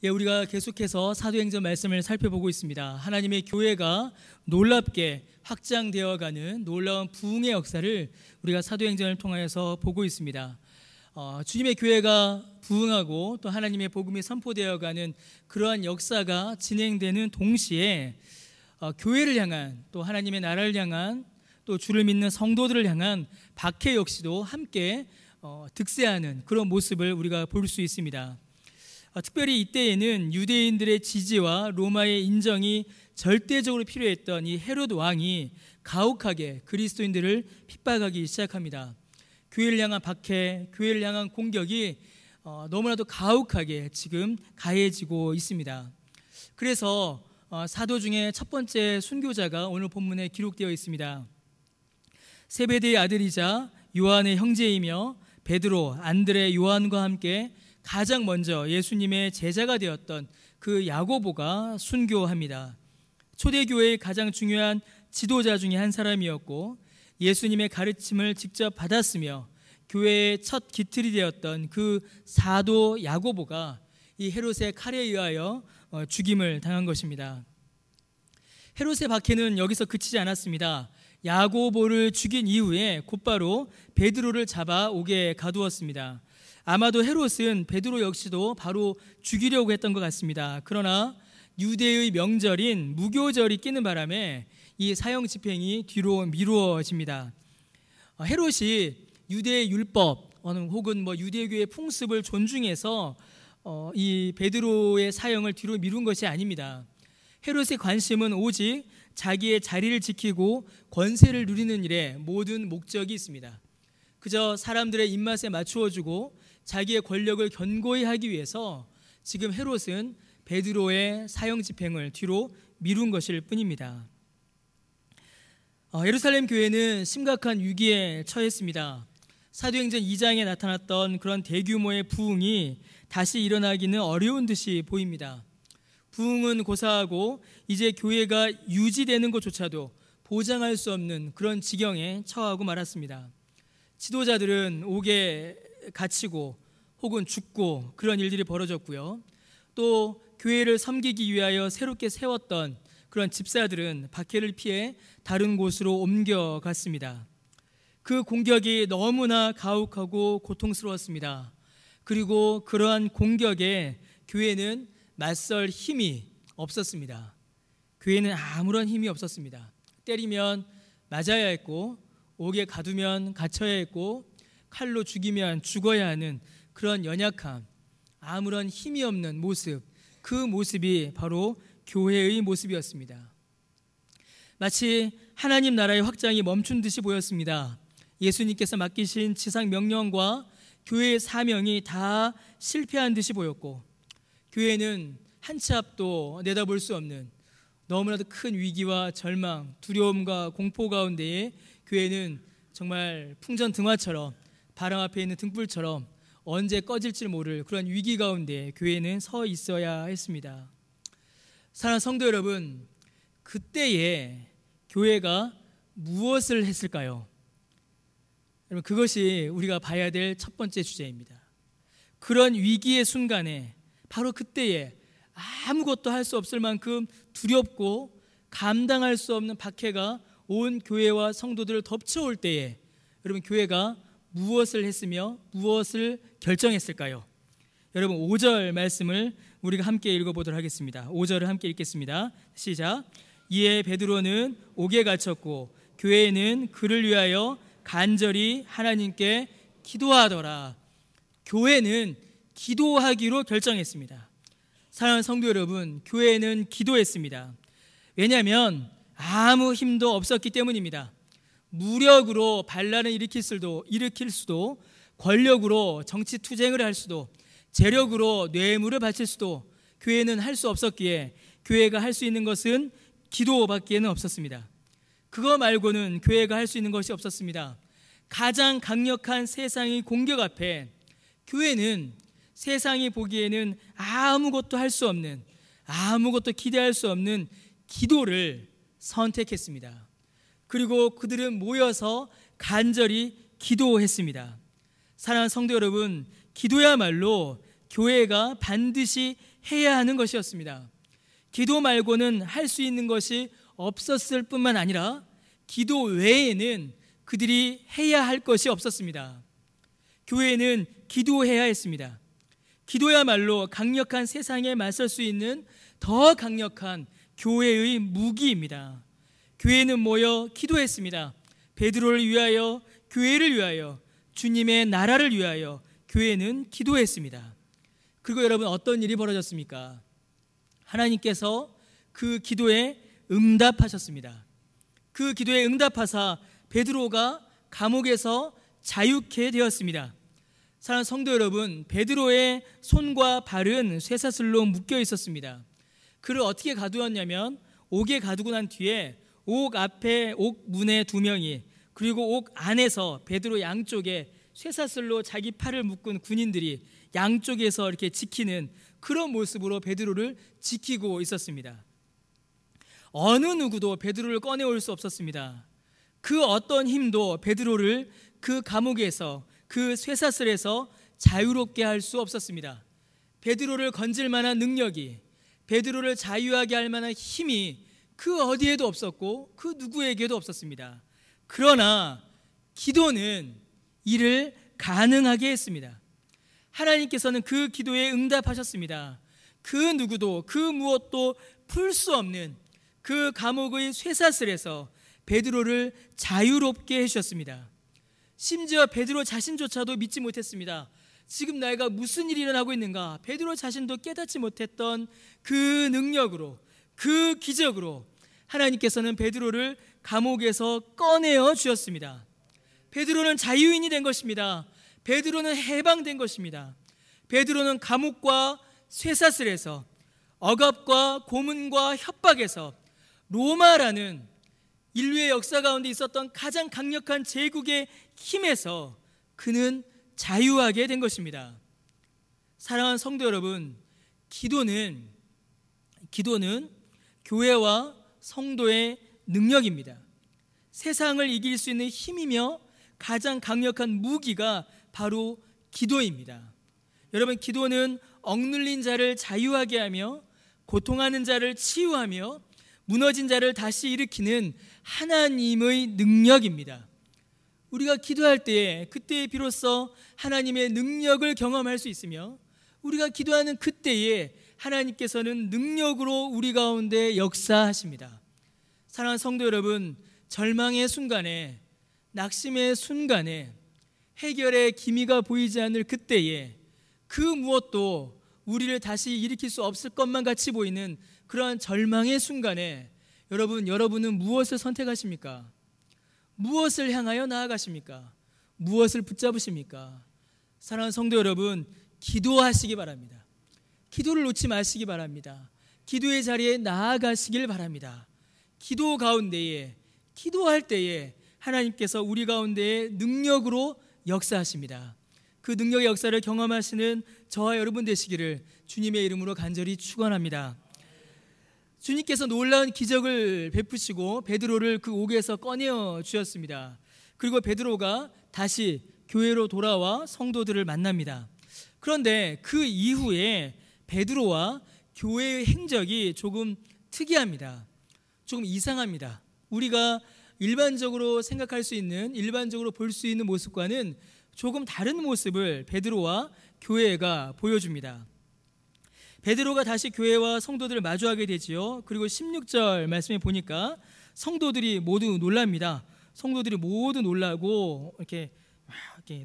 우리가 계속해서 사도행전 말씀을 살펴보고 있습니다. 하나님의 교회가 놀랍게 확장되어가는 놀라운 부흥의 역사를 우리가 사도행전을 통하여서 보고 있습니다. 주님의 교회가 부흥하고 또 하나님의 복음이 선포되어가는 그러한 역사가 진행되는 동시에 교회를 향한 또 하나님의 나라를 향한 또 주를 믿는 성도들을 향한 박해 역시도 함께 득세하는 그런 모습을 우리가 볼 수 있습니다. 특별히 이때에는 유대인들의 지지와 로마의 인정이 절대적으로 필요했던 이 헤롯 왕이 가혹하게 그리스도인들을 핍박하기 시작합니다. 교회를 향한 박해, 교회를 향한 공격이 너무나도 가혹하게 지금 가해지고 있습니다. 그래서 사도 중에 첫 번째 순교자가 오늘 본문에 기록되어 있습니다. 세베대의 아들이자 요한의 형제이며 베드로, 안드레, 요한과 함께 가장 먼저 예수님의 제자가 되었던 그 야고보가 순교합니다. 초대교회의 가장 중요한 지도자 중에 한 사람이었고 예수님의 가르침을 직접 받았으며 교회의 첫 기틀이 되었던 그 사도 야고보가 이 헤롯의 칼에 의하여 죽임을 당한 것입니다. 헤롯의 박해는 여기서 그치지 않았습니다. 야고보를 죽인 이후에 곧바로 베드로를 잡아 옥에 가두었습니다. 아마도 헤롯은 베드로 역시도 바로 죽이려고 했던 것 같습니다. 그러나 유대의 명절인 무교절이 끼는 바람에 이 사형 집행이 뒤로 미루어집니다. 헤롯이 유대의 율법 혹은 유대교의 풍습을 존중해서 이 베드로의 사형을 뒤로 미룬 것이 아닙니다. 헤롯의 관심은 오직 자기의 자리를 지키고 권세를 누리는 일에 모든 목적이 있습니다. 그저 사람들의 입맛에 맞추어주고 자기의 권력을 견고히 하기 위해서 지금 헤롯은 베드로의 사형 집행을 뒤로 미룬 것일 뿐입니다. 예루살렘 교회는 심각한 위기에 처했습니다. 사도행전 2장에 나타났던 그런 대규모의 부흥이 다시 일어나기는 어려운 듯이 보입니다. 부흥은 고사하고 이제 교회가 유지되는 것조차도 보장할 수 없는 그런 지경에 처하고 말았습니다. 지도자들은 옥에 갇히고 혹은 죽고 그런 일들이 벌어졌고요. 또 교회를 섬기기 위하여 새롭게 세웠던 그런 집사들은 박해를 피해 다른 곳으로 옮겨갔습니다. 그 공격이 너무나 가혹하고 고통스러웠습니다. 그리고 그러한 공격에 교회는 맞설 힘이 없었습니다. 교회는 아무런 힘이 없었습니다. 때리면 맞아야 했고 옥에 가두면 갇혀야 했고 칼로 죽이면 죽어야 하는 그런 연약함, 아무런 힘이 없는 모습, 그 모습이 바로 교회의 모습이었습니다. 마치 하나님 나라의 확장이 멈춘 듯이 보였습니다. 예수님께서 맡기신 지상 명령과 교회의 사명이 다 실패한 듯이 보였고 교회는 한 치 앞도 내다볼 수 없는 너무나도 큰 위기와 절망, 두려움과 공포 가운데에 교회는 정말 풍전등화처럼 바람 앞에 있는 등불처럼 언제 꺼질지 모를 그런 위기 가운데 교회는 서 있어야 했습니다. 사랑하는 성도 여러분, 그때에 교회가 무엇을 했을까요? 여러분, 그것이 우리가 봐야 될 첫 번째 주제입니다. 그런 위기의 순간에 바로 그때에 아무것도 할 수 없을 만큼 두렵고 감당할 수 없는 박해가 온 교회와 성도들을 덮쳐올 때에 여러분, 교회가 무엇을 했으며 무엇을 결정했을까요? 여러분, 5절 말씀을 우리가 함께 읽어보도록 하겠습니다. 5절을 함께 읽겠습니다. 시작. 이에 베드로는 옥에 갇혔고 교회는 그를 위하여 간절히 하나님께 기도하더라. 교회는 기도하기로 결정했습니다. 사랑하는 성도 여러분, 교회는 기도했습니다. 왜냐하면 아무 힘도 없었기 때문입니다. 무력으로 반란을 일으킬 수도, 권력으로 정치 투쟁을 할 수도, 재력으로 뇌물을 바칠 수도 교회는 할 수 없었기에 교회가 할 수 있는 것은 기도밖에는 없었습니다. 그거 말고는 교회가 할 수 있는 것이 없었습니다. 가장 강력한 세상의 공격 앞에 교회는 세상이 보기에는 아무것도 할 수 없는, 아무것도 기대할 수 없는 기도를 선택했습니다. 그리고 그들은 모여서 간절히 기도했습니다. 사랑하는 성도 여러분, 기도야말로 교회가 반드시 해야 하는 것이었습니다. 기도 말고는 할 수 있는 것이 없었을 뿐만 아니라 기도 외에는 그들이 해야 할 것이 없었습니다. 교회는 기도해야 했습니다. 기도야말로 강력한 세상에 맞설 수 있는 더 강력한 교회의 무기입니다. 교회는 모여 기도했습니다. 베드로를 위하여, 교회를 위하여, 주님의 나라를 위하여 교회는 기도했습니다. 그리고 여러분, 어떤 일이 벌어졌습니까? 하나님께서 그 기도에 응답하셨습니다. 그 기도에 응답하사 베드로가 감옥에서 자유케 되었습니다. 사랑하는 성도 여러분, 베드로의 손과 발은 쇠사슬로 묶여 있었습니다. 그를 어떻게 가두었냐면, 옥에 가두고 난 뒤에 옥 앞에 옥 문에 2명이, 그리고 옥 안에서 베드로 양쪽에 쇠사슬로 자기 팔을 묶은 군인들이 양쪽에서 이렇게 지키는 그런 모습으로 베드로를 지키고 있었습니다. 어느 누구도 베드로를 꺼내올 수 없었습니다. 그 어떤 힘도 베드로를 그 감옥에서, 그 쇠사슬에서 자유롭게 할 수 없었습니다. 베드로를 건질 만한 능력이, 베드로를 자유하게 할 만한 힘이 그 어디에도 없었고 그 누구에게도 없었습니다. 그러나 기도는 이를 가능하게 했습니다. 하나님께서는 그 기도에 응답하셨습니다. 그 누구도, 그 무엇도 풀 수 없는 그 감옥의 쇠사슬에서 베드로를 자유롭게 해주셨습니다. 심지어 베드로 자신조차도 믿지 못했습니다. 지금 내가 무슨 일이 일어나고 있는가? 베드로 자신도 깨닫지 못했던 그 능력으로, 그 기적으로 하나님께서는 베드로를 감옥에서 꺼내어 주셨습니다. 베드로는 자유인이 된 것입니다. 베드로는 해방된 것입니다. 베드로는 감옥과 쇠사슬에서, 억압과 고문과 협박에서, 로마라는 인류의 역사 가운데 있었던 가장 강력한 제국의 힘에서 그는 자유하게 된 것입니다. 사랑하는 성도 여러분, 기도는 교회와 성도의 능력입니다. 세상을 이길 수 있는 힘이며 가장 강력한 무기가 바로 기도입니다. 여러분, 기도는 억눌린 자를 자유하게 하며, 고통하는 자를 치유하며, 무너진 자를 다시 일으키는 하나님의 능력입니다. 우리가 기도할 때에, 그때에 비로소 하나님의 능력을 경험할 수 있으며, 우리가 기도하는 그때에 하나님께서는 능력으로 우리 가운데 역사하십니다. 사랑하는 성도 여러분, 절망의 순간에, 낙심의 순간에, 해결의 기미가 보이지 않을 그때에, 그 무엇도 우리를 다시 일으킬 수 없을 것만 같이 보이는 그러한 절망의 순간에 여러분은 무엇을 선택하십니까? 무엇을 향하여 나아가십니까? 무엇을 붙잡으십니까? 사랑하는 성도 여러분, 기도하시기 바랍니다. 기도를 놓지 마시기 바랍니다. 기도의 자리에 나아가시길 바랍니다. 기도 가운데에, 기도할 때에 하나님께서 우리 가운데에 능력으로 역사하십니다. 그 능력의 역사를 경험하시는 저와 여러분 되시기를 주님의 이름으로 간절히 축원합니다. 주님께서 놀라운 기적을 베푸시고 베드로를 그 옥에서 꺼내어 주셨습니다. 그리고 베드로가 다시 교회로 돌아와 성도들을 만납니다. 그런데 그 이후에 베드로와 교회의 행적이 조금 특이합니다. 조금 이상합니다. 우리가 일반적으로 생각할 수 있는, 일반적으로 볼 수 있는 모습과는 조금 다른 모습을 베드로와 교회가 보여줍니다. 베드로가 다시 교회와 성도들을 마주하게 되지요. 그리고 16절 말씀에 보니까 성도들이 모두 놀랍니다. 성도들이 모두 놀라고 이렇게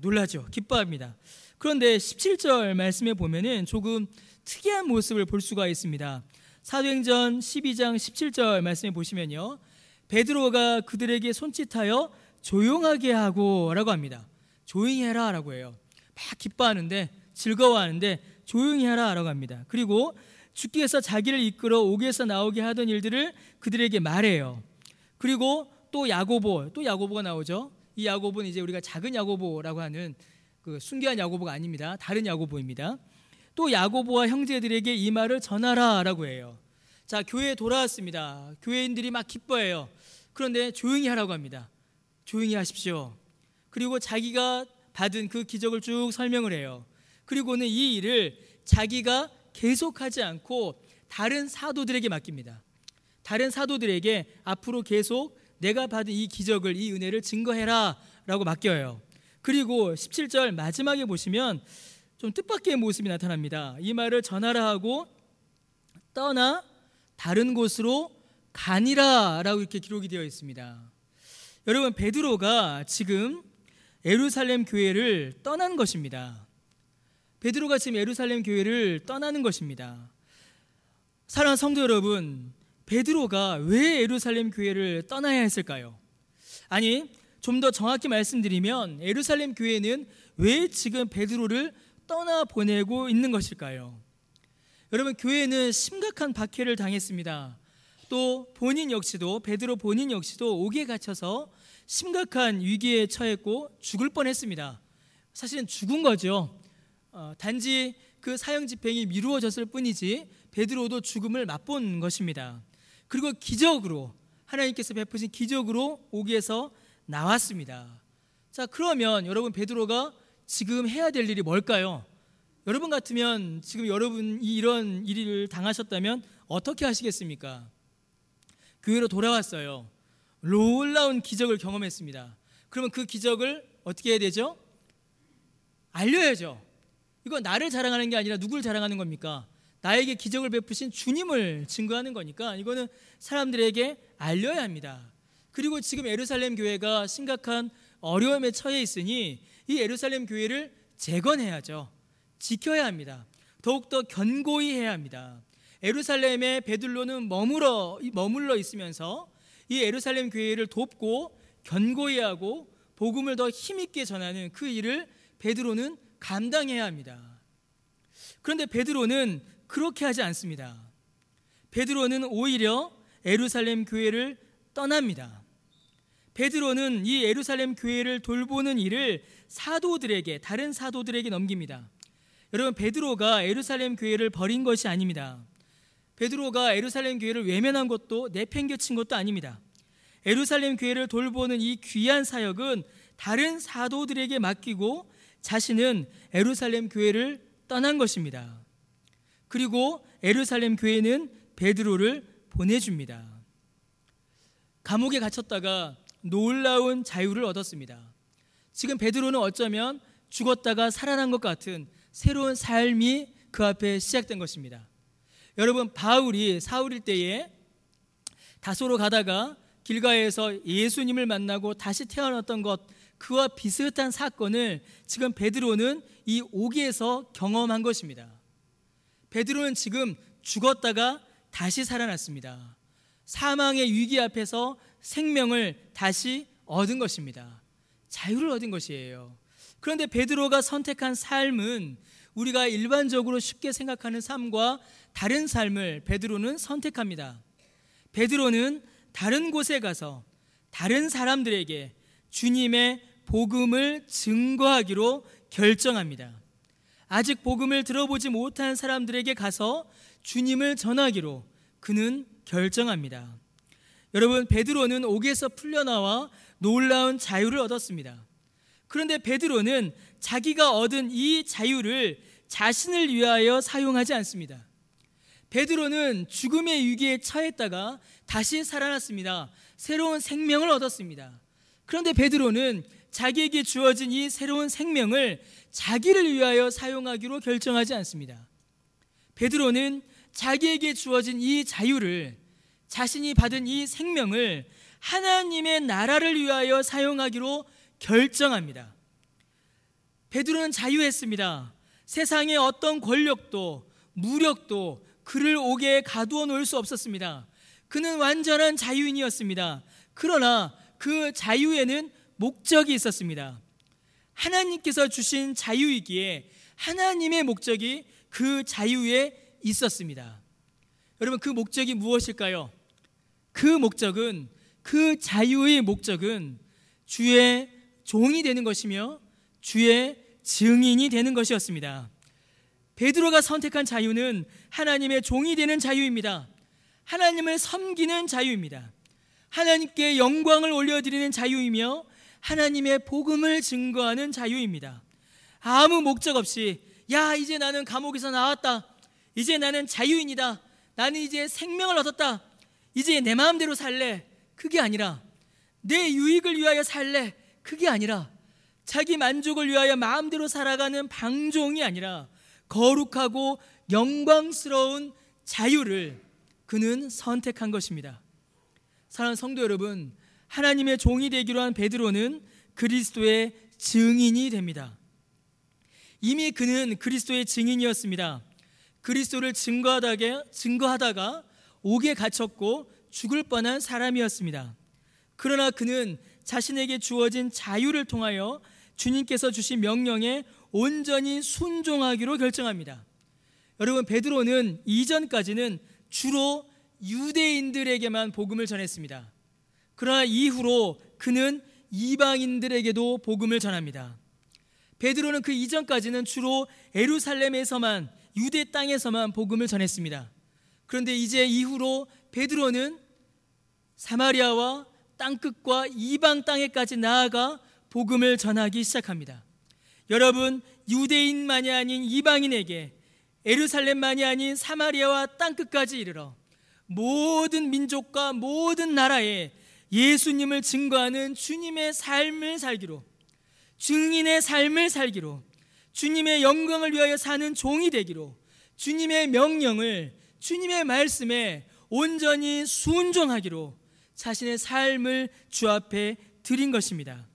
놀라죠. 기뻐합니다. 그런데 17절 말씀에 보면은 조금 특이한 모습을 볼 수가 있습니다. 사도행전 12장 17절 말씀에 보시면요, 베드로가 그들에게 손짓하여 조용하게 하고 라고 합니다. 조용히 해라 라고 해요. 막 기뻐하는데, 즐거워하는데 조용히 하라 라고 합니다. 그리고 주께서 자기를 이끌어 옥에서 나오게 하던 일들을 그들에게 말해요. 그리고 또 야고보가 나오죠. 이 야고보는 이제 우리가 작은 야고보라고 하는 그 순교한 야고보가 아닙니다. 다른 야고보입니다. 또 야고보와 형제들에게 이 말을 전하라 라고 해요. 자, 교회에 돌아왔습니다. 교회인들이 막 기뻐해요. 그런데 조용히 하라고 합니다. 조용히 하십시오. 그리고 자기가 받은 그 기적을 쭉 설명을 해요. 그리고는 이 일을 자기가 계속하지 않고 다른 사도들에게 맡깁니다. 다른 사도들에게 앞으로 계속 내가 받은 이 기적을, 이 은혜를 증거해라 라고 맡겨요. 그리고 17절 마지막에 보시면 좀 뜻밖의 모습이 나타납니다. 이 말을 전하라 하고 떠나 다른 곳으로 가니라 라고 이렇게 기록이 되어 있습니다. 여러분, 베드로가 지금 예루살렘 교회를 떠난 것입니다. 베드로가 지금 예루살렘 교회를 떠나는 것입니다. 사랑하는 성도 여러분, 베드로가 왜 예루살렘 교회를 떠나야 했을까요? 아니, 좀 더 정확히 말씀드리면 예루살렘 교회는 왜 지금 베드로를 떠나보내고 있는 것일까요? 여러분, 교회는 심각한 박해를 당했습니다. 또 본인 역시도, 베드로 본인 역시도 옥에 갇혀서 심각한 위기에 처했고 죽을 뻔했습니다. 사실은 죽은 거죠. 단지 그 사형 집행이 미루어졌을 뿐이지 베드로도 죽음을 맛본 것입니다. 그리고 기적으로, 하나님께서 베푸신 기적으로 옥에서 나왔습니다. 자, 그러면 여러분, 베드로가 지금 해야 될 일이 뭘까요? 여러분 같으면 지금 여러분이 이런 일을 당하셨다면 어떻게 하시겠습니까? 교회로 돌아왔어요. 놀라운 기적을 경험했습니다. 그러면 그 기적을 어떻게 해야 되죠? 알려야죠. 이거 나를 자랑하는 게 아니라 누굴 자랑하는 겁니까? 나에게 기적을 베푸신 주님을 증거하는 거니까 이거는 사람들에게 알려야 합니다. 그리고 지금 예루살렘 교회가 심각한 어려움에 처해 있으니 이 예루살렘 교회를 재건해야죠. 지켜야 합니다. 더욱더 견고히 해야 합니다. 예루살렘에 베드로는 머물러 있으면서 이 예루살렘 교회를 돕고 견고히 하고 복음을 더 힘있게 전하는 그 일을 베드로는 감당해야 합니다. 그런데 베드로는 그렇게 하지 않습니다. 베드로는 오히려 예루살렘 교회를 떠납니다. 베드로는 이 예루살렘 교회를 돌보는 일을 사도들에게, 다른 사도들에게 넘깁니다. 여러분, 베드로가 예루살렘 교회를 버린 것이 아닙니다. 베드로가 예루살렘 교회를 외면한 것도 내팽개친 것도 아닙니다. 예루살렘 교회를 돌보는 이 귀한 사역은 다른 사도들에게 맡기고 자신은 예루살렘 교회를 떠난 것입니다. 그리고 예루살렘 교회는 베드로를 보내줍니다. 감옥에 갇혔다가 놀라운 자유를 얻었습니다. 지금 베드로는 어쩌면 죽었다가 살아난 것 같은 새로운 삶이 그 앞에 시작된 것입니다. 여러분, 바울이 사울일 때에 다소로 가다가 길가에서 예수님을 만나고 다시 태어났던 것, 그와 비슷한 사건을 지금 베드로는 이 옥에서 경험한 것입니다. 베드로는 지금 죽었다가 다시 살아났습니다. 사망의 위기 앞에서 생명을 다시 얻은 것입니다. 자유를 얻은 것이에요. 그런데 베드로가 선택한 삶은 우리가 일반적으로 쉽게 생각하는 삶과 다른 삶을 베드로는 선택합니다. 베드로는 다른 곳에 가서 다른 사람들에게 주님의 복음을 증거하기로 결정합니다. 아직 복음을 들어보지 못한 사람들에게 가서 주님을 전하기로 그는 결정합니다. 여러분, 베드로는 옥에서 풀려나와 놀라운 자유를 얻었습니다. 그런데 베드로는 자기가 얻은 이 자유를 자신을 위하여 사용하지 않습니다. 베드로는 죽음의 위기에 처했다가 다시 살아났습니다. 새로운 생명을 얻었습니다. 그런데 베드로는 자기에게 주어진 이 새로운 생명을 자기를 위하여 사용하기로 결정하지 않습니다. 베드로는 자기에게 주어진 이 자유를, 자신이 받은 이 생명을 하나님의 나라를 위하여 사용하기로 결정합니다. 베드로는 자유했습니다. 세상의 어떤 권력도 무력도 그를 옥에 가두어 놓을 수 없었습니다. 그는 완전한 자유인이었습니다. 그러나 그 자유에는 목적이 있었습니다. 하나님께서 주신 자유이기에 하나님의 목적이 그 자유에 있었습니다. 여러분, 그 목적이 무엇일까요? 그 자유의 목적은 주의 종이 되는 것이며 주의 증인이 되는 것이었습니다. 베드로가 선택한 자유는 하나님의 종이 되는 자유입니다. 하나님을 섬기는 자유입니다. 하나님께 영광을 올려드리는 자유이며 하나님의 복음을 증거하는 자유입니다. 아무 목적 없이 야, 이제 나는 감옥에서 나왔다. 이제 나는 자유인이다. 나는 이제 생명을 얻었다. 이제 내 마음대로 살래. 그게 아니라 내 유익을 위하여 살래. 그게 아니라 자기 만족을 위하여 마음대로 살아가는 방종이 아니라 거룩하고 영광스러운 자유를 그는 선택한 것입니다. 사랑하는 성도 여러분, 하나님의 종이 되기로 한 베드로는 그리스도의 증인이 됩니다. 이미 그는 그리스도의 증인이었습니다. 그리스도를 증거하다가 옥에 갇혔고 죽을 뻔한 사람이었습니다. 그러나 그는 자신에게 주어진 자유를 통하여 주님께서 주신 명령에 온전히 순종하기로 결정합니다. 여러분, 베드로는 이전까지는 주로 유대인들에게만 복음을 전했습니다. 그러나 이후로 그는 이방인들에게도 복음을 전합니다. 베드로는 그 이전까지는 주로 예루살렘에서만, 유대 땅에서만 복음을 전했습니다. 그런데 이제 이후로 베드로는 사마리아와 땅끝과 이방 땅에까지 나아가 복음을 전하기 시작합니다. 여러분, 유대인만이 아닌 이방인에게, 예루살렘만이 아닌 사마리아와 땅끝까지 이르러 모든 민족과 모든 나라에 예수님을 증거하는 주님의 삶을 살기로, 증인의 삶을 살기로, 주님의 영광을 위하여 사는 종이 되기로, 주님의 명령을, 주님의 말씀에 온전히 순종하기로 자신의 삶을 주 앞에 드린 것입니다.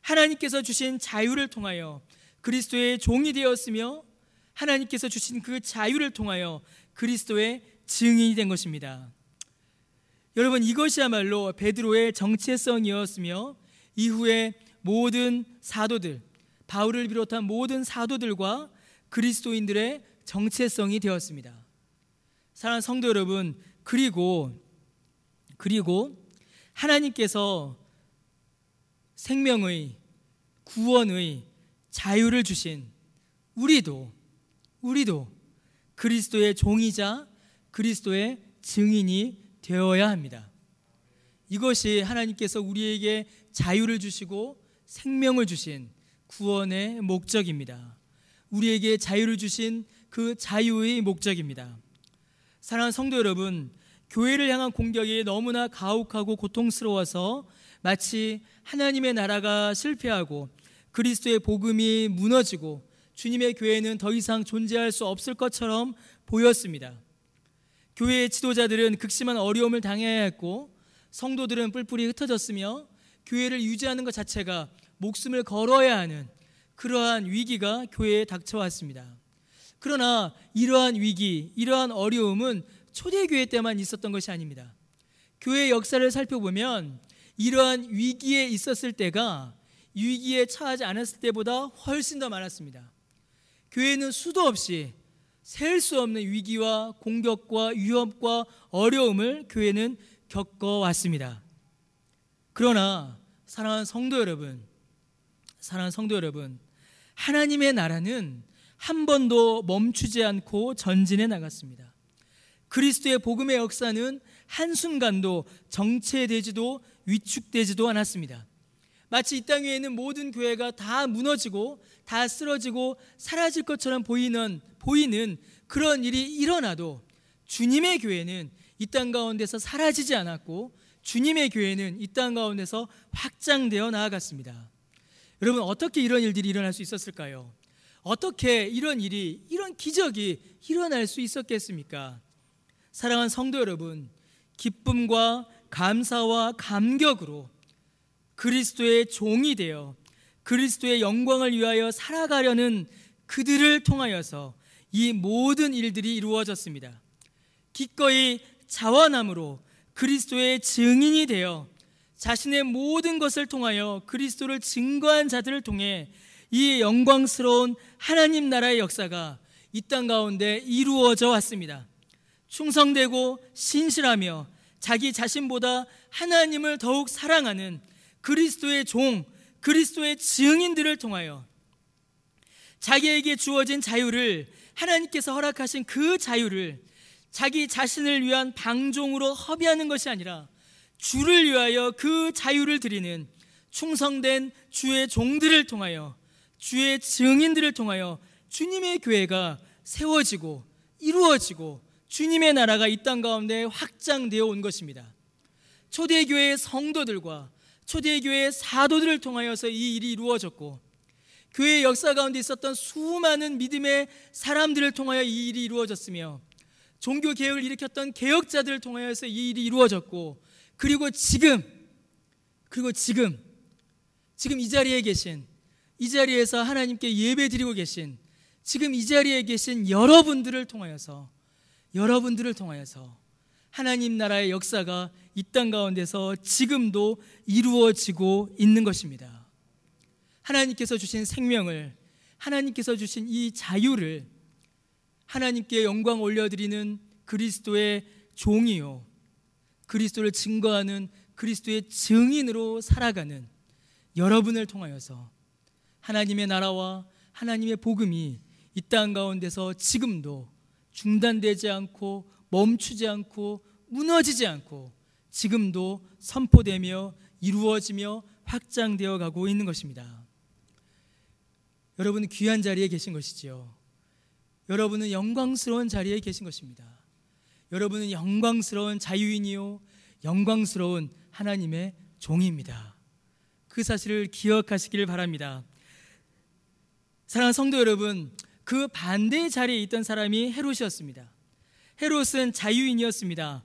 하나님께서 주신 자유를 통하여 그리스도의 종이 되었으며, 하나님께서 주신 그 자유를 통하여 그리스도의 증인이 된 것입니다. 여러분, 이것이야말로 베드로의 정체성이었으며 이후에 모든 사도들, 바울을 비롯한 모든 사도들과 그리스도인들의 정체성이 되었습니다. 사랑하는 성도 여러분, 그리고 하나님께서 생명의, 구원의 자유를 주신 우리도 그리스도의 종이자 그리스도의 증인이 되어야 합니다. 이것이 하나님께서 우리에게 자유를 주시고 생명을 주신 구원의 목적입니다. 우리에게 자유를 주신 그 자유의 목적입니다. 사랑하는 성도 여러분, 교회를 향한 공격이 너무나 가혹하고 고통스러워서 마치 하나님의 나라가 실패하고 그리스도의 복음이 무너지고 주님의 교회는 더 이상 존재할 수 없을 것처럼 보였습니다. 교회의 지도자들은 극심한 어려움을 당해야 했고 성도들은 뿔뿔이 흩어졌으며 교회를 유지하는 것 자체가 목숨을 걸어야 하는 그러한 위기가 교회에 닥쳐왔습니다. 그러나 이러한 위기, 이러한 어려움은 초대교회 때만 있었던 것이 아닙니다. 교회의 역사를 살펴보면 이러한 위기에 있었을 때가 위기에 처하지 않았을 때보다 훨씬 더 많았습니다. 교회는 수도 없이 셀 수 없는 위기와 공격과 위협과 어려움을 교회는 겪어왔습니다. 그러나 사랑하는 성도 여러분, 하나님의 나라는 한 번도 멈추지 않고 전진해 나갔습니다. 그리스도의 복음의 역사는 한순간도 정체되지도 위축되지도 않았습니다. 마치 이 땅 위에 있는 모든 교회가 다 무너지고 다 쓰러지고 사라질 것처럼 보이는 그런 일이 일어나도 주님의 교회는 이 땅 가운데서 사라지지 않았고 주님의 교회는 이 땅 가운데서 확장되어 나아갔습니다. 여러분, 어떻게 이런 일들이 일어날 수 있었을까요? 어떻게 이런 기적이 일어날 수 있었겠습니까? 사랑하는 성도 여러분, 기쁨과 감사와 감격으로 그리스도의 종이 되어 그리스도의 영광을 위하여 살아가려는 그들을 통하여서 이 모든 일들이 이루어졌습니다. 기꺼이 자원함으로 그리스도의 증인이 되어 자신의 모든 것을 통하여 그리스도를 증거한 자들을 통해 이 영광스러운 하나님 나라의 역사가 이 땅 가운데 이루어져 왔습니다. 충성되고 신실하며 자기 자신보다 하나님을 더욱 사랑하는 그리스도의 종, 그리스도의 증인들을 통하여 자기에게 주어진 자유를, 하나님께서 허락하신 그 자유를 자기 자신을 위한 방종으로 허비하는 것이 아니라 주를 위하여 그 자유를 드리는 충성된 주의 종들을 통하여, 주의 증인들을 통하여 주님의 교회가 세워지고 이루어지고 주님의 나라가 이 땅 가운데 확장되어 온 것입니다. 초대교회의 성도들과 초대교회의 사도들을 통하여서 이 일이 이루어졌고, 교회의 역사 가운데 있었던 수많은 믿음의 사람들을 통하여 이 일이 이루어졌으며, 종교개혁을 일으켰던 개혁자들을 통하여서 이 일이 이루어졌고, 그리고 지금 이 자리에 계신, 이 자리에서 하나님께 예배드리고 계신, 지금 이 자리에 계신 여러분들을 통하여서 하나님 나라의 역사가 이 땅 가운데서 지금도 이루어지고 있는 것입니다. 하나님께서 주신 생명을, 하나님께서 주신 이 자유를 하나님께 영광 올려드리는 그리스도의 종이요, 그리스도를 증거하는 그리스도의 증인으로 살아가는 여러분을 통하여서 하나님의 나라와 하나님의 복음이 이 땅 가운데서 지금도 중단되지 않고 멈추지 않고 무너지지 않고 지금도 선포되며 이루어지며 확장되어 가고 있는 것입니다. 여러분은 귀한 자리에 계신 것이지요. 여러분은 영광스러운 자리에 계신 것입니다. 여러분은 영광스러운 자유인이요, 영광스러운 하나님의 종입니다. 그 사실을 기억하시길 바랍니다. 사랑하는 성도 여러분, 그 반대의 자리에 있던 사람이 헤롯이었습니다. 헤롯은 자유인이었습니다.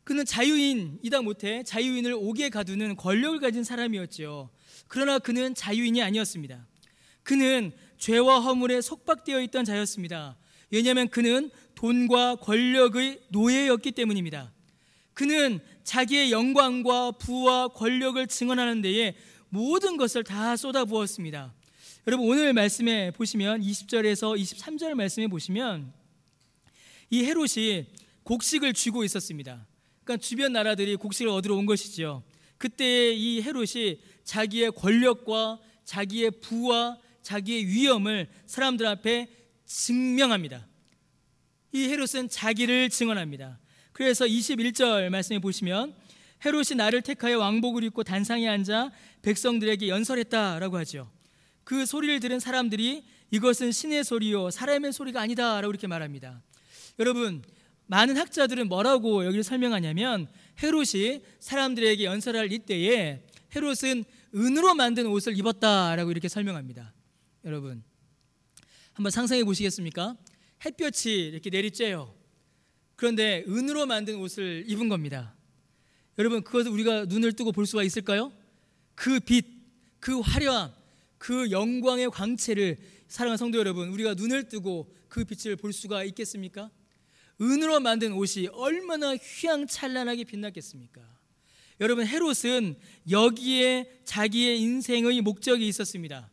그는 자유인이다 못해 자유인을 옥에 가두는 권력을 가진 사람이었지요. 그러나 그는 자유인이 아니었습니다. 그는 죄와 허물에 속박되어 있던 자였습니다. 왜냐하면 그는 돈과 권력의 노예였기 때문입니다. 그는 자기의 영광과 부와 권력을 증언하는 데에 모든 것을 다 쏟아부었습니다. 여러분, 오늘 말씀에 보시면 20절에서 23절 말씀에 보시면 이 헤롯이 곡식을 쥐고 있었습니다. 그러니까 주변 나라들이 곡식을 얻으러 온 것이죠. 그때 이 헤롯이 자기의 권력과 자기의 부와 자기의 위엄을 사람들 앞에 증명합니다. 이 헤롯은 자기를 증언합니다. 그래서 21절 말씀에 보시면 헤롯이 나를 택하여 왕복을 입고 단상에 앉아 백성들에게 연설했다라고 하죠. 그 소리를 들은 사람들이 이것은 신의 소리요 사람의 소리가 아니다 라고 이렇게 말합니다. 여러분, 많은 학자들은 뭐라고 여기를 설명하냐면 헤롯이 사람들에게 연설할 이때에 헤롯은 은으로 만든 옷을 입었다라고 이렇게 설명합니다. 여러분, 한번 상상해 보시겠습니까? 햇볕이 이렇게 내리쬐요. 그런데 은으로 만든 옷을 입은 겁니다. 여러분, 그것을 우리가 눈을 뜨고 볼 수가 있을까요? 그 빛, 그 화려함, 그 영광의 광채를, 사랑하는 성도 여러분, 우리가 눈을 뜨고 그 빛을 볼 수가 있겠습니까? 은으로 만든 옷이 얼마나 휘황찬란하게 빛났겠습니까? 여러분, 헤롯은 여기에 자기의 인생의 목적이 있었습니다.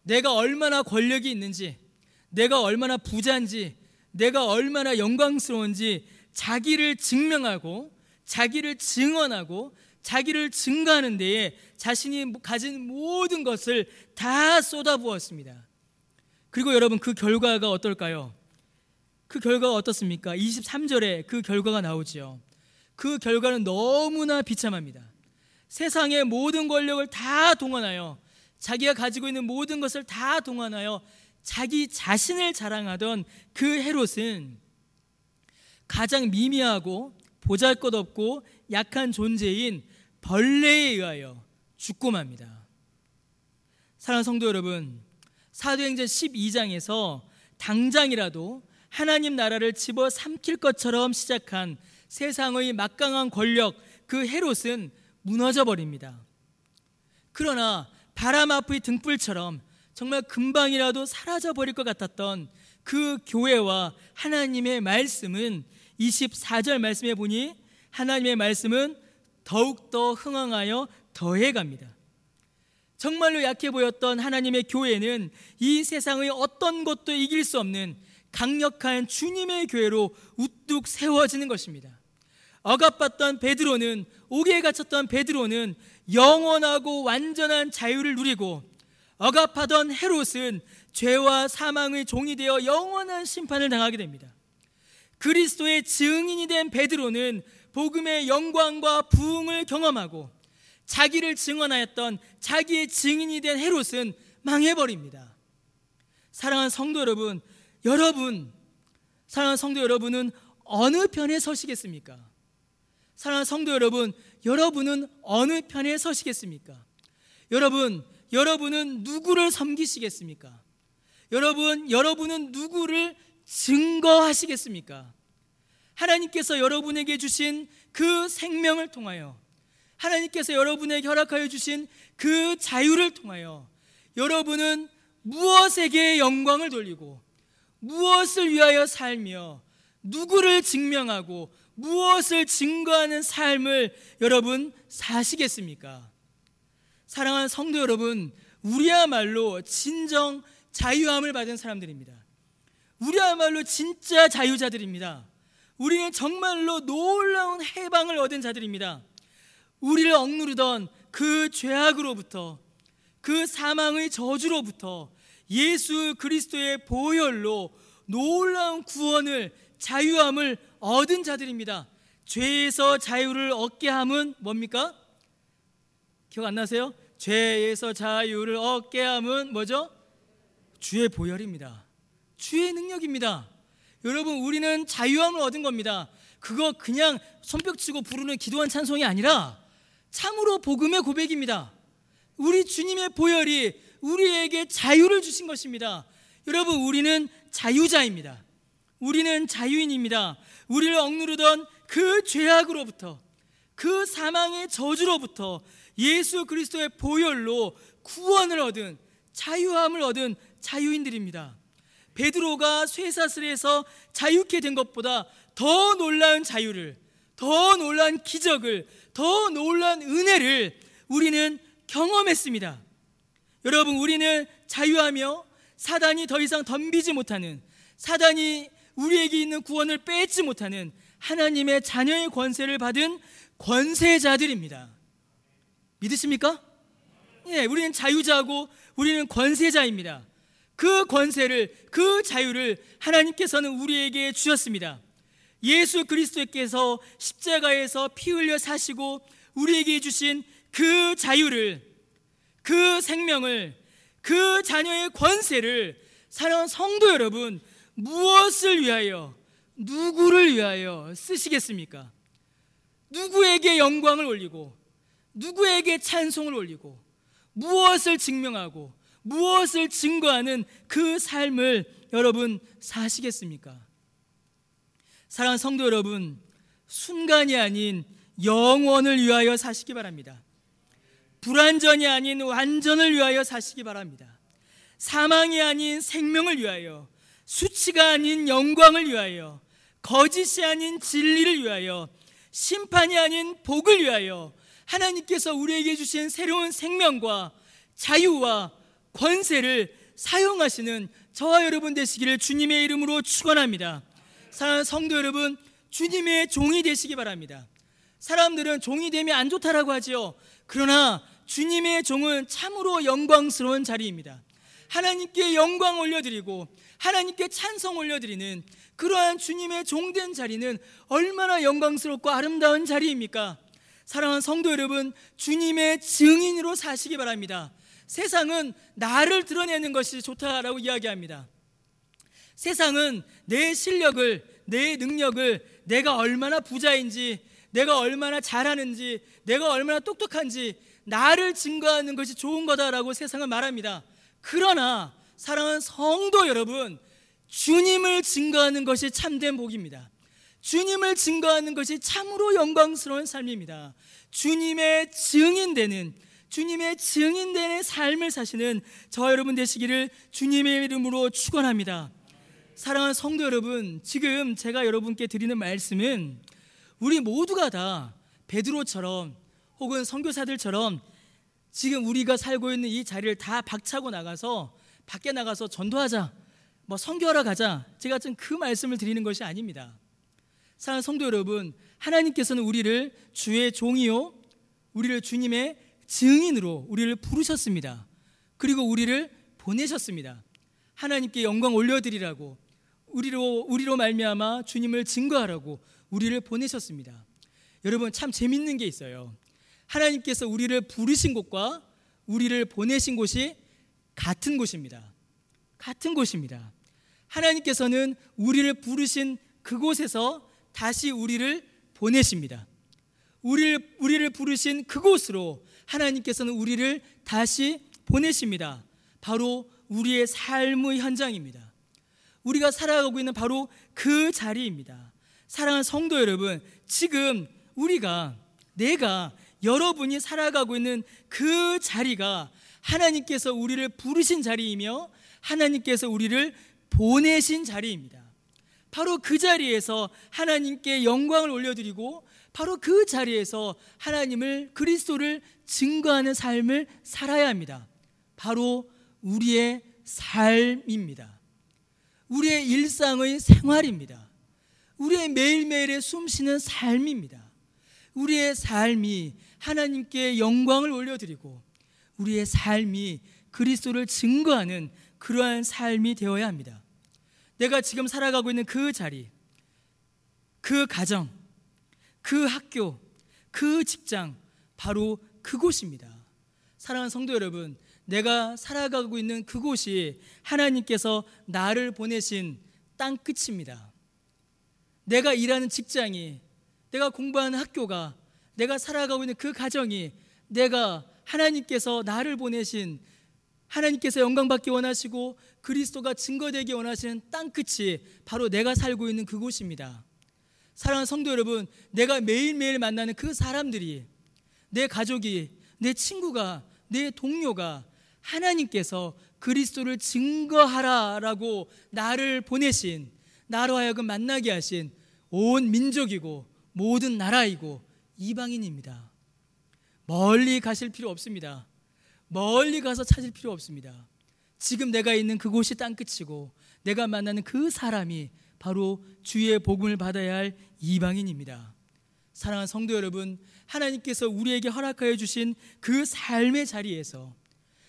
내가 얼마나 권력이 있는지, 내가 얼마나 부자인지, 내가 얼마나 영광스러운지 자기를 증명하고 자기를 증언하고 자기를 증거하는 데에 자신이 가진 모든 것을 다 쏟아부었습니다. 그리고 여러분, 그 결과가 어떨까요? 그 결과가 어떻습니까? 23절에 그 결과가 나오죠. 그 결과는 너무나 비참합니다. 세상의 모든 권력을 다 동원하여, 자기가 가지고 있는 모든 것을 다 동원하여 자기 자신을 자랑하던 그 헤롯은 가장 미미하고 보잘것없고 약한 존재인 벌레에 의하여 죽고 맙니다. 사랑하는 성도 여러분, 사도행전 12장에서 당장이라도 하나님 나라를 집어삼킬 것처럼 시작한 세상의 막강한 권력, 그 헤롯은 무너져 버립니다. 그러나 바람 앞의 등불처럼 정말 금방이라도 사라져 버릴 것 같았던 그 교회와 하나님의 말씀은 24절 말씀에 보니 하나님의 말씀은 더욱더 흥황하여 더해갑니다. 정말로 약해 보였던 하나님의 교회는 이 세상의 어떤 것도 이길 수 없는 강력한 주님의 교회로 우뚝 세워지는 것입니다. 억압받던 베드로는, 옥에 갇혔던 베드로는 영원하고 완전한 자유를 누리고, 억압하던 헤롯은 죄와 사망의 종이 되어 영원한 심판을 당하게 됩니다. 그리스도의 증인이 된 베드로는 복음의 영광과 부흥을 경험하고, 자기를 증언하였던 자기의 증인이 된 헤롯은 망해버립니다. 사랑하는 성도 여러분, 사랑하는 성도 여러분은 어느 편에 서시겠습니까? 사랑하는 성도 여러분, 여러분은 어느 편에 서시겠습니까? 여러분은 누구를 섬기시겠습니까? 여러분은 누구를 증거하시겠습니까? 하나님께서 여러분에게 주신 그 생명을 통하여, 하나님께서 여러분에게 허락하여 주신 그 자유를 통하여 여러분은 무엇에게 영광을 돌리고 무엇을 위하여 살며 누구를 증명하고 무엇을 증거하는 삶을 여러분 사시겠습니까? 사랑하는 성도 여러분, 우리야말로 진정 자유함을 받은 사람들입니다. 우리야말로 진짜 자유자들입니다. 우리는 정말로 놀라운 해방을 얻은 자들입니다. 우리를 억누르던 그 죄악으로부터, 그 사망의 저주로부터 예수 그리스도의 보혈로 놀라운 구원을, 자유함을 얻은 자들입니다. 죄에서 자유를 얻게 함은 뭡니까? 기억 안 나세요? 죄에서 자유를 얻게 함은 뭐죠? 주의 보혈입니다. 주의 능력입니다. 여러분, 우리는 자유함을 얻은 겁니다. 그거 그냥 손뼉치고 부르는 기도한 찬송이 아니라 참으로 복음의 고백입니다. 우리 주님의 보혈이 우리에게 자유를 주신 것입니다. 여러분, 우리는 자유자입니다. 우리는 자유인입니다. 우리를 억누르던 그 죄악으로부터, 그 사망의 저주로부터 예수 그리스도의 보혈로 구원을 얻은, 자유함을 얻은 자유인들입니다. 베드로가 쇠사슬에서 자유케 된 것보다 더 놀라운 자유를, 더 놀라운 기적을, 더 놀라운 은혜를 우리는 경험했습니다. 여러분, 우리는 자유하며 사단이 더 이상 덤비지 못하는, 사단이 우리에게 있는 구원을 뺏지 못하는 하나님의 자녀의 권세를 받은 권세자들입니다. 믿으십니까? 예, 우리는 자유자고 우리는 권세자입니다. 그 권세를, 그 자유를 하나님께서는 우리에게 주셨습니다. 예수 그리스도께서 십자가에서 피 흘려 사시고 우리에게 주신 그 자유를, 그 생명을, 그 자녀의 권세를 사랑하는 성도 여러분, 무엇을 위하여, 누구를 위하여 쓰시겠습니까? 누구에게 영광을 올리고 누구에게 찬송을 올리고 무엇을 증명하고 무엇을 증거하는 그 삶을 여러분 사시겠습니까? 사랑하는 성도 여러분, 순간이 아닌 영원을 위하여 사시기 바랍니다. 불완전이 아닌 완전을 위하여 사시기 바랍니다. 사망이 아닌 생명을 위하여, 수치가 아닌 영광을 위하여, 거짓이 아닌 진리를 위하여, 심판이 아닌 복을 위하여 하나님께서 우리에게 주신 새로운 생명과 자유와 권세를 사용하시는 저와 여러분 되시기를 주님의 이름으로 축원합니다. 사랑하는 성도 여러분, 주님의 종이 되시기 바랍니다. 사람들은 종이 되면 안 좋다라고 하지요. 그러나 주님의 종은 참으로 영광스러운 자리입니다. 하나님께 영광 올려드리고 하나님께 찬송 올려드리는 그러한 주님의 종된 자리는 얼마나 영광스럽고 아름다운 자리입니까? 사랑하는 성도 여러분, 주님의 증인으로 사시기 바랍니다. 세상은 나를 드러내는 것이 좋다라고 이야기합니다. 세상은 내 실력을, 내 능력을, 내가 얼마나 부자인지, 내가 얼마나 잘하는지, 내가 얼마나 똑똑한지 나를 증거하는 것이 좋은 거다라고 세상은 말합니다. 그러나 사랑하는 성도 여러분, 주님을 증거하는 것이 참된 복입니다. 주님을 증거하는 것이 참으로 영광스러운 삶입니다. 주님의 증인되는 삶을 사시는 저 여러분 되시기를 주님의 이름으로 축원합니다. 사랑하는 성도 여러분, 지금 제가 여러분께 드리는 말씀은 우리 모두가 다 베드로처럼 혹은 선교사들처럼 지금 우리가 살고 있는 이 자리를 다 박차고 나가서 밖에 나가서 전도하자, 선교하러 가자, 제가 지금 그 말씀을 드리는 것이 아닙니다. 사랑하는 성도 여러분, 하나님께서는 우리를 주의 종이요, 우리를 주님의 증인으로 우리를 부르셨습니다. 그리고 우리를 보내셨습니다. 하나님께 영광 올려드리라고, 우리로 말미암아 주님을 증거하라고 우리를 보내셨습니다. 여러분, 참 재밌는 게 있어요. 하나님께서 우리를 부르신 곳과 우리를 보내신 곳이 같은 곳입니다. 같은 곳입니다. 하나님께서는 우리를 부르신 그곳에서 다시 우리를 보내십니다. 우리를 부르신 그곳으로 하나님께서는 우리를 다시 보내십니다. 바로 우리의 삶의 현장입니다. 우리가 살아가고 있는 바로 그 자리입니다. 사랑하는 성도 여러분, 지금 내가 여러분이 살아가고 있는 그 자리가 하나님께서 우리를 부르신 자리이며 하나님께서 우리를 보내신 자리입니다. 바로 그 자리에서 하나님께 영광을 올려드리고 바로 그 자리에서 하나님을, 그리스도를 증거하는 삶을 살아야 합니다. 바로 우리의 삶입니다. 우리의 일상의 생활입니다. 우리의 매일매일의 숨쉬는 삶입니다. 우리의 삶이 하나님께 영광을 올려드리고 우리의 삶이 그리스도를 증거하는 그러한 삶이 되어야 합니다. 내가 지금 살아가고 있는 그 자리, 그 가정, 그 학교, 그 직장, 바로 그곳입니다. 사랑하는 성도 여러분, 내가 살아가고 있는 그곳이 하나님께서 나를 보내신 땅끝입니다. 내가 일하는 직장이, 내가 공부하는 학교가, 내가 살아가고 있는 그 가정이, 내가 하나님께서 나를 보내신, 하나님께서 영광받기 원하시고 그리스도가 증거되기 원하시는 땅끝이 바로 내가 살고 있는 그곳입니다. 사랑하는 성도 여러분, 내가 매일매일 만나는 그 사람들이, 내 가족이, 내 친구가, 내 동료가 하나님께서 그리스도를 증거하라라고 나를 보내신, 나로 하여금 만나게 하신 온 민족이고 모든 나라이고 이방인입니다. 멀리 가실 필요 없습니다. 멀리 가서 찾을 필요 없습니다. 지금 내가 있는 그곳이 땅끝이고 내가 만나는 그 사람이 바로 주의 복음을 받아야 할 이방인입니다. 사랑하는 성도 여러분, 하나님께서 우리에게 허락하여 주신 그 삶의 자리에서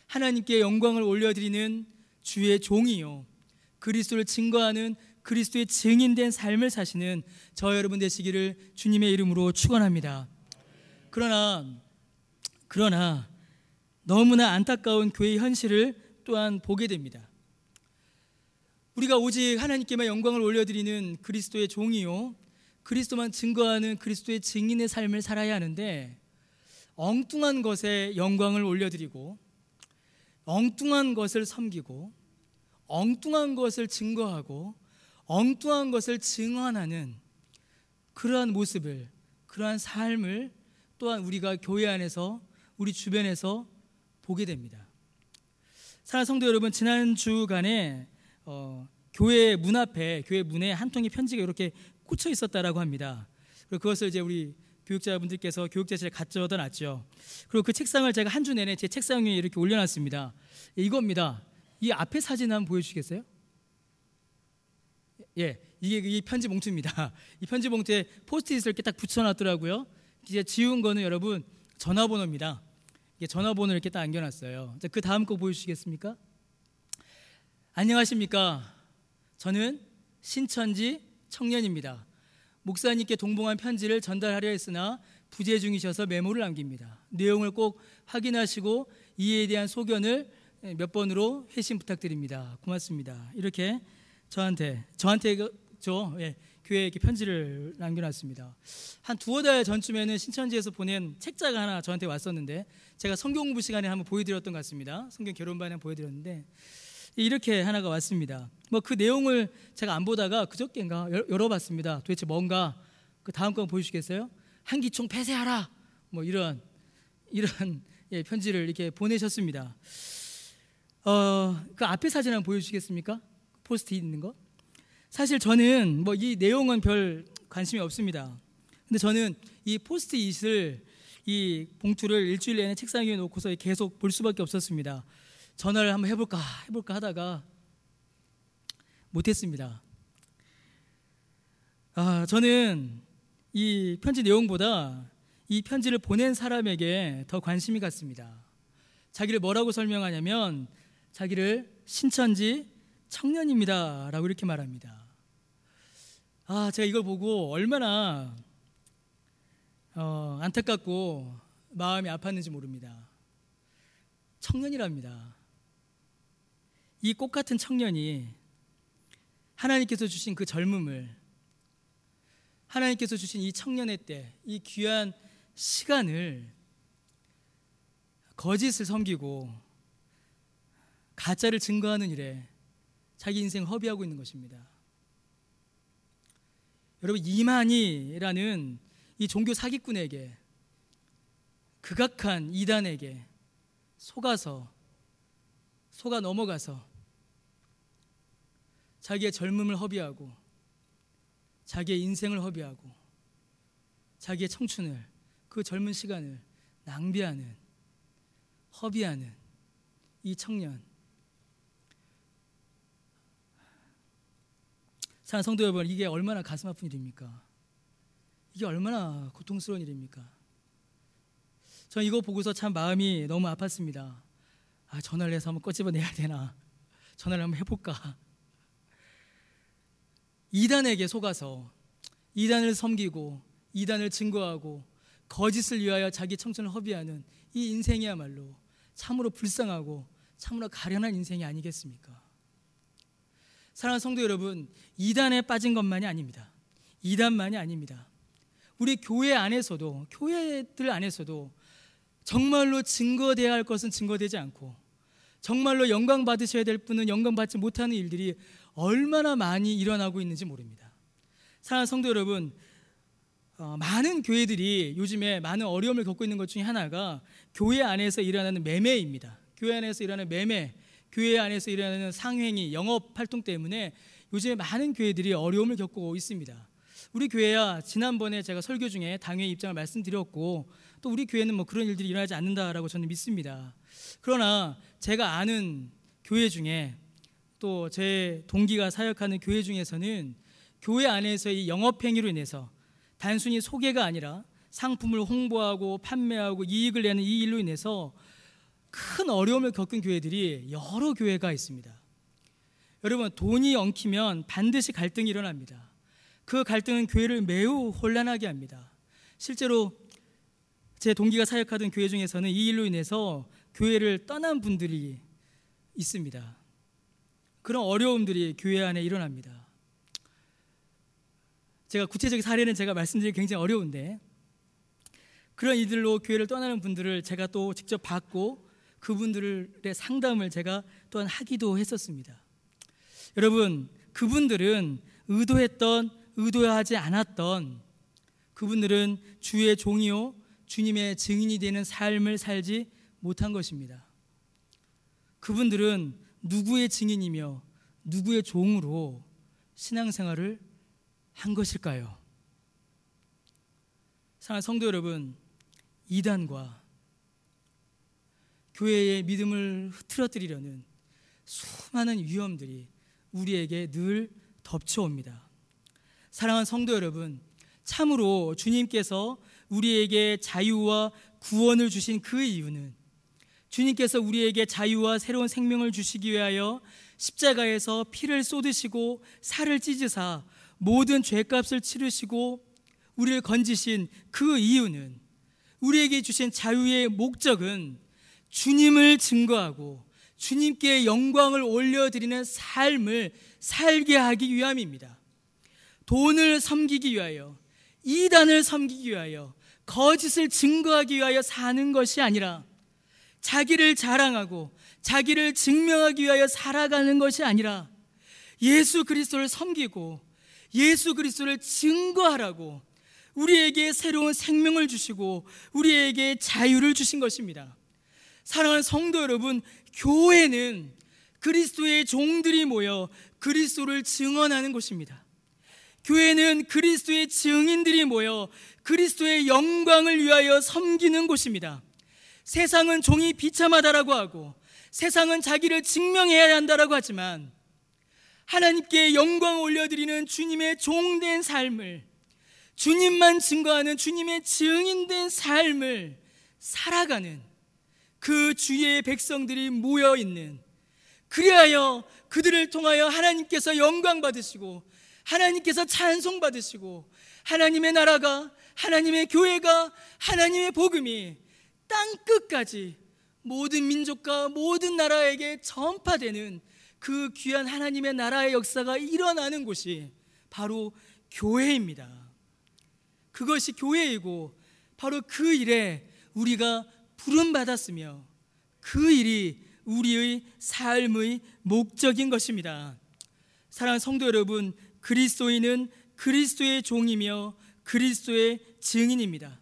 하나님께 영광을 올려드리는 주의 종이요, 그리스도를 증거하는 그리스도의 증인된 삶을 사시는 저 여러분 되시기를 주님의 이름으로 축원합니다. 그러나 너무나 안타까운 교회의 현실을 또한 보게 됩니다. 우리가 오직 하나님께만 영광을 올려드리는 그리스도의 종이요, 그리스도만 증거하는 그리스도의 증인의 삶을 살아야 하는데, 엉뚱한 것에 영광을 올려드리고 엉뚱한 것을 섬기고 엉뚱한 것을 증거하고 엉뚱한 것을 증언하는 그러한 모습을, 그러한 삶을 또한 우리가 교회 안에서, 우리 주변에서 보게 됩니다. 사랑하는 성도 여러분, 지난 주간에 교회 문 앞에, 교회 문에 한 통의 편지가 이렇게 꽂혀 있었다라고 합니다. 그리고 그것을 이제 우리 교육자분들께서 교육자실에 가져다 놨죠. 그리고 그 책상을 제가 한 주 내내 제 책상 위에 이렇게 올려놨습니다. 이겁니다. 이 앞에 사진 한번 보여주시겠어요? 예, 이게 이 편지 봉투입니다. 이 편지 봉투에 포스트잇을 이렇게 딱 붙여놨더라고요. 이제 지운 거는 여러분 전화번호입니다. 이게 전화번호를 이렇게 딱 남겨놨어요. 그 다음 거 보여주시겠습니까? 안녕하십니까? 저는 신천지 청년입니다. 목사님께 동봉한 편지를 전달하려 했으나 부재 중이셔서 메모를 남깁니다. 내용을 꼭 확인하시고 이에 대한 소견을 몇 번으로 회신 부탁드립니다. 고맙습니다. 이렇게 저한테 교회에 이렇게 편지를 남겨놨습니다. 한 두어 달 전쯤에는 신천지에서 보낸 책자가 하나 저한테 왔었는데, 제가 성경 공부 시간에 한번 보여드렸던 것 같습니다. 성경 결혼반에 보여드렸는데 이렇게 하나가 왔습니다. 그 내용을 제가 안 보다가 그저께인가 열어봤습니다. 도대체 뭔가. 그 다음 거 보여주시겠어요? 한기총 폐쇄하라, 이런 편지를 이렇게 보내셨습니다. 그 앞에 사진 한번 보여주시겠습니까? 포스트잇 있는 거. 사실 저는 이 내용은 별 관심이 없습니다. 근데 저는 이 포스트잇을, 이 봉투를 일주일 내내 책상 위에 놓고서 계속 볼 수밖에 없었습니다. 전화를 한번 해볼까 하다가 못했습니다. 저는 이 편지 내용보다 이 편지를 보낸 사람에게 더 관심이 갔습니다. 자기를 뭐라고 설명하냐면, 자기를 신천지 청년입니다 라고 이렇게 말합니다. 제가 이걸 보고 얼마나 안타깝고 마음이 아팠는지 모릅니다. 청년이랍니다. 이 꽃 같은 청년이 하나님께서 주신 그 젊음을, 하나님께서 주신 이 청년의 때, 이 귀한 시간을 거짓을 섬기고 가짜를 증거하는 일에 자기 인생을 허비하고 있는 것입니다. 여러분, 이만희라는 이 종교 사기꾼에게, 극악한 이단에게 속아 넘어가서 자기의 젊음을 허비하고 자기의 인생을 허비하고 자기의 청춘을, 그 젊은 시간을 낭비하는, 허비하는 이 청년. 사랑하는 성도 여러분, 이게 얼마나 가슴 아픈 일입니까? 이게 얼마나 고통스러운 일입니까? 저는 이거 보고서 참 마음이 너무 아팠습니다. 전화를 해서 한번 꺼집어내야 되나, 전화를 한번 해볼까. 이단에게 속아서 이단을 섬기고 이단을 증거하고 거짓을 위하여 자기 청춘을 허비하는 이 인생이야말로 참으로 불쌍하고 참으로 가련한 인생이 아니겠습니까? 사랑하는 성도 여러분, 이단에 빠진 것만이 아닙니다. 이단만이 아닙니다. 우리 교회 안에서도, 교회들 안에서도 정말로 증거돼야 할 것은 증거되지 않고 정말로 영광 받으셔야 될 분은 영광 받지 못하는 일들이 얼마나 많이 일어나고 있는지 모릅니다. 사랑하는 성도 여러분, 많은 교회들이 요즘에 많은 어려움을 겪고 있는 것 중에 하나가 교회 안에서 일어나는 매매입니다. 교회 안에서 일어나는 매매, 교회 안에서 일어나는 상행위, 영업 활동 때문에 요즘에 많은 교회들이 어려움을 겪고 있습니다. 우리 교회야 지난번에 제가 설교 중에 당회 입장을 말씀드렸고, 또 우리 교회는 뭐 그런 일들이 일어나지 않는다라고 저는 믿습니다. 그러나 제가 아는 교회 중에, 또 제 동기가 사역하는 교회 중에서는 교회 안에서의 영업행위로 인해서 단순히 소개가 아니라 상품을 홍보하고 판매하고 이익을 내는 이 일로 인해서 큰 어려움을 겪은 교회들이 여러 교회가 있습니다. 여러분, 돈이 엉키면 반드시 갈등이 일어납니다. 그 갈등은 교회를 매우 혼란하게 합니다. 실제로 제 동기가 사역하던 교회 중에서는 이 일로 인해서 교회를 떠난 분들이 있습니다. 그런 어려움들이 교회 안에 일어납니다. 제가 구체적인 사례는 제가 말씀드리기 굉장히 어려운데, 그런 이들로 교회를 떠나는 분들을 제가 또 직접 봤고 그분들의 상담을 제가 또한 하기도 했었습니다. 여러분, 그분들은 의도했던, 의도하지 않았던, 그분들은 주의 종이요 주님의 증인이 되는 삶을 살지 못한 것입니다. 그분들은 누구의 증인이며 누구의 종으로 신앙생활을 한 것일까요? 사랑하는 성도 여러분, 이단과 교회의 믿음을 흐트러뜨리려는 수많은 위험들이 우리에게 늘 덮쳐옵니다. 사랑하는 성도 여러분, 참으로 주님께서 우리에게 자유와 구원을 주신 그 이유는, 주님께서 우리에게 자유와 새로운 생명을 주시기 위하여 십자가에서 피를 쏟으시고 살을 찢으사 모든 죄값을 치르시고 우리를 건지신 그 이유는, 우리에게 주신 자유의 목적은 주님을 증거하고 주님께 영광을 올려드리는 삶을 살게 하기 위함입니다. 돈을 섬기기 위하여, 이단을 섬기기 위하여, 거짓을 증거하기 위하여 사는 것이 아니라, 자기를 자랑하고 자기를 증명하기 위하여 살아가는 것이 아니라 예수 그리스도를 섬기고 예수 그리스도를 증거하라고 우리에게 새로운 생명을 주시고 우리에게 자유를 주신 것입니다. 사랑하는 성도 여러분, 교회는 그리스도의 종들이 모여 그리스도를 증언하는 곳입니다. 교회는 그리스도의 증인들이 모여 그리스도의 영광을 위하여 섬기는 곳입니다. 세상은 종이 비참하다라고 하고 세상은 자기를 증명해야 한다라고 하지만, 하나님께 영광을 올려드리는 주님의 종된 삶을, 주님만 증거하는 주님의 증인된 삶을 살아가는 그 주의 백성들이 모여있는, 그리하여 그들을 통하여 하나님께서 영광 받으시고 하나님께서 찬송 받으시고 하나님의 나라가, 하나님의 교회가, 하나님의 복음이 땅끝까지 모든 민족과 모든 나라에게 전파되는 그 귀한 하나님의 나라의 역사가 일어나는 곳이 바로 교회입니다. 그것이 교회이고 바로 그 일에 우리가 부름받았으며 그 일이 우리의 삶의 목적인 것입니다. 사랑하는 성도 여러분, 그리스도인은 그리스도의 종이며 그리스도의 증인입니다.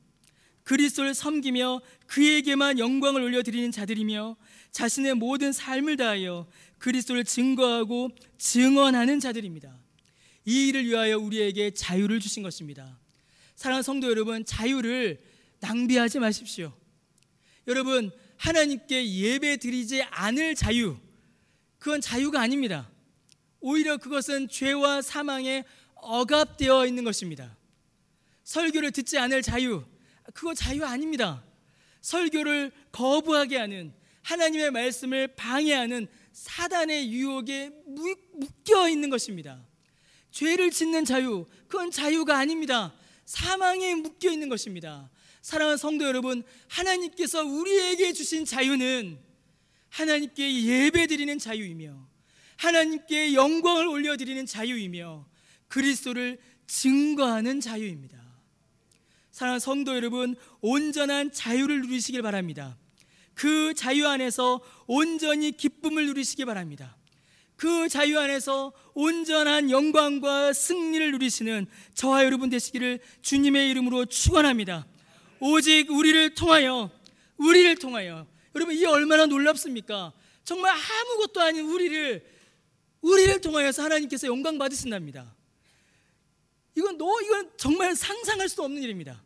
그리스도를 섬기며 그에게만 영광을 올려드리는 자들이며 자신의 모든 삶을 다하여 그리스도를 증거하고 증언하는 자들입니다. 이 일을 위하여 우리에게 자유를 주신 것입니다. 사랑하는 성도 여러분, 자유를 낭비하지 마십시오. 여러분, 하나님께 예배 드리지 않을 자유, 그건 자유가 아닙니다. 오히려 그것은 죄와 사망에 억압되어 있는 것입니다. 설교를 듣지 않을 자유, 그건 자유 아닙니다. 설교를 거부하게 하는, 하나님의 말씀을 방해하는 사단의 유혹에 묶여 있는 것입니다. 죄를 짓는 자유, 그건 자유가 아닙니다. 사망에 묶여 있는 것입니다. 사랑하는 성도 여러분, 하나님께서 우리에게 주신 자유는 하나님께 예배드리는 자유이며 하나님께 영광을 올려드리는 자유이며 그리스도를 증거하는 자유입니다. 사랑하는 성도 여러분, 온전한 자유를 누리시길 바랍니다. 그 자유 안에서 온전히 기쁨을 누리시기 바랍니다. 그 자유 안에서 온전한 영광과 승리를 누리시는 저와 여러분 되시기를 주님의 이름으로 축원합니다. 오직 우리를 통하여 여러분, 이 얼마나 놀랍습니까? 정말 아무것도 아닌 우리를 통하여서 하나님께서 영광 받으신답니다. 이건 정말 상상할 수 없는 일입니다.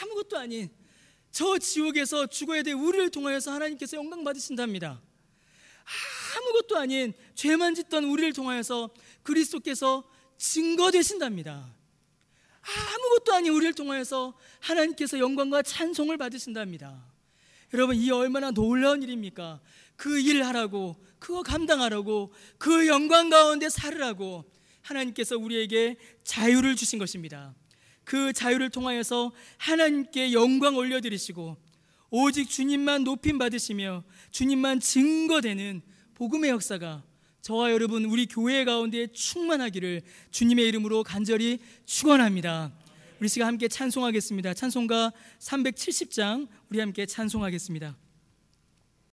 아무것도 아닌 저 지옥에서 죽어야 될 우리를 통하여서 하나님께서 영광 받으신답니다. 아무것도 아닌 죄만 짓던 우리를 통하여서 그리스도께서 증거되신답니다. 아무것도 아닌 우리를 통하여서 하나님께서 영광과 찬송을 받으신답니다. 여러분, 이 얼마나 놀라운 일입니까? 그 일을 하라고, 그거 감당하라고, 그 영광 가운데 살으라고 하나님께서 우리에게 자유를 주신 것입니다. 그 자유를 통하여서 하나님께 영광 올려드리시고 오직 주님만 높임 받으시며 주님만 증거되는 복음의 역사가 저와 여러분, 우리 교회 가운데 충만하기를 주님의 이름으로 간절히 축원합니다. 우리 시간 함께 찬송하겠습니다. 찬송가 370장 우리 함께 찬송하겠습니다.